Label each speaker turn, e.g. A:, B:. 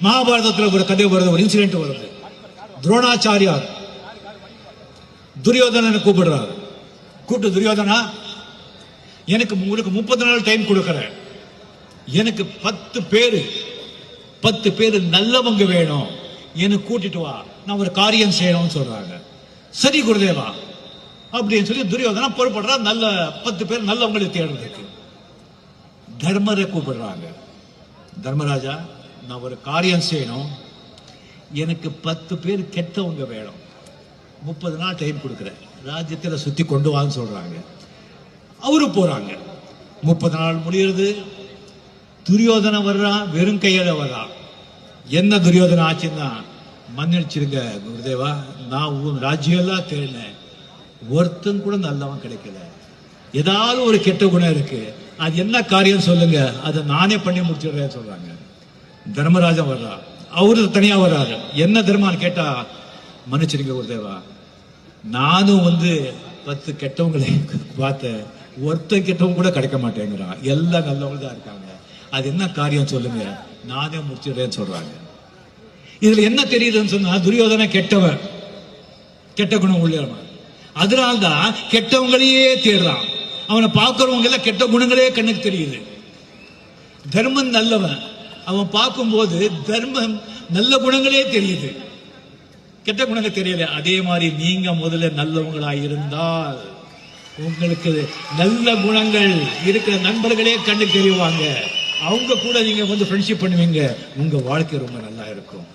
A: மகாபாரதத்தில் ஒரு கதை வருது, ஒரு இன்சிடென்ட் வருது. துரோணாச்சாரியார் துரியோதனனை கூப்பிடுறாரு. கூப்பிட்டு, துரியோதனா, எனக்கு உங்களுக்கு 30 நாள் டைம் கொடுக்கிறேன். எனக்கு 10 பேரு நல்லவங்க வேணும், எனக்கு கூட்டிட்டு வா, நான் ஒரு காரியம் செய்யணும்னு சொல்றாங்க. சரி குருதேவா அப்படின்னு சொல்லி துரியோதனா பொறுப்படுறா. நல்ல 10 பேர் நல்லவங்களை தேடுறதுக்கு தர்மரை கூப்பிடுறாங்க. தர்மராஜா, நான் ஒரு காரியம் செய்யணும், எனக்கு 10 பேர் கெட்டவங்க வேணும், 30 நாள் டைம் கொடுக்குறேன், ராஜ்யத்தில் சுத்தி கொண்டு வான்னு சொல்றாங்க. அவரு போறாங்க. 30 நாள் முடியுது. துரியோதனை வர்றான், வெறும் கையில வர்றான். என்ன துரியோதனை ஆச்சுன்னா, மன்னிச்சிருங்க குருதேவா, நான் உன் ராஜ்யம் எல்லாம் தேடினேன், ஒருத்தன் கூட நல்லவன் கிடைக்கல, ஏதாவது ஒரு கெட்ட குணம் இருக்கு, அது என்ன காரியம் சொல்லுங்க, அதை நானே பண்ணி முடிச்சிடுறேன்னு சொல்றாங்க. தர்மராஜன் வர்றா. அவரு தனியா வர்றாரு. என்ன தர்மான்னு கேட்டா, மன்னிச்சிருங்க குருதேவா, நானும் 10 கெட்டவங்களை பார்த்தேன், ஒருத்தன் கெட்டவங்க கூட கிடைக்க மாட்டேங்கிறான், எல்லாம் நல்லவங்க தான் இருக்காங்க, அது என்ன காரியம் சொல்லுங்க, நானே முடிச்சிடுறேன்னு சொல்றாங்க. இதுல என்ன தெரியுதுன்னு சொன்னா, துரியோதனை கெட்டவன், கெட்ட குணம் உள்ளவன். அதனால்தான் கெட்டவங்களையே தேடுறான். அவனை பார்க்கிறவங்க எல்லாம் கெட்ட குணங்களே கண்ணுக்கு தெரியுது. தர்மன் நல்லவன், அவன் பார்க்கும்போது தர்மம் நல்ல குணங்களே தெரியுது, கெட்ட குணங்கள் தெரியல. அதே மாதிரி நீங்க முதல்ல நல்லவங்களா இருந்தால் உங்களுக்கு நல்ல குணங்கள் இருக்கிற நண்பர்களே கண்ணுக்கு தெரியுவாங்க, அவங்க கூட நீங்க ஃப்ரெண்ட்ஷிப் பண்ணுவீங்க, உங்க வாழ்க்கை ரொம்ப நல்லா இருக்கும்.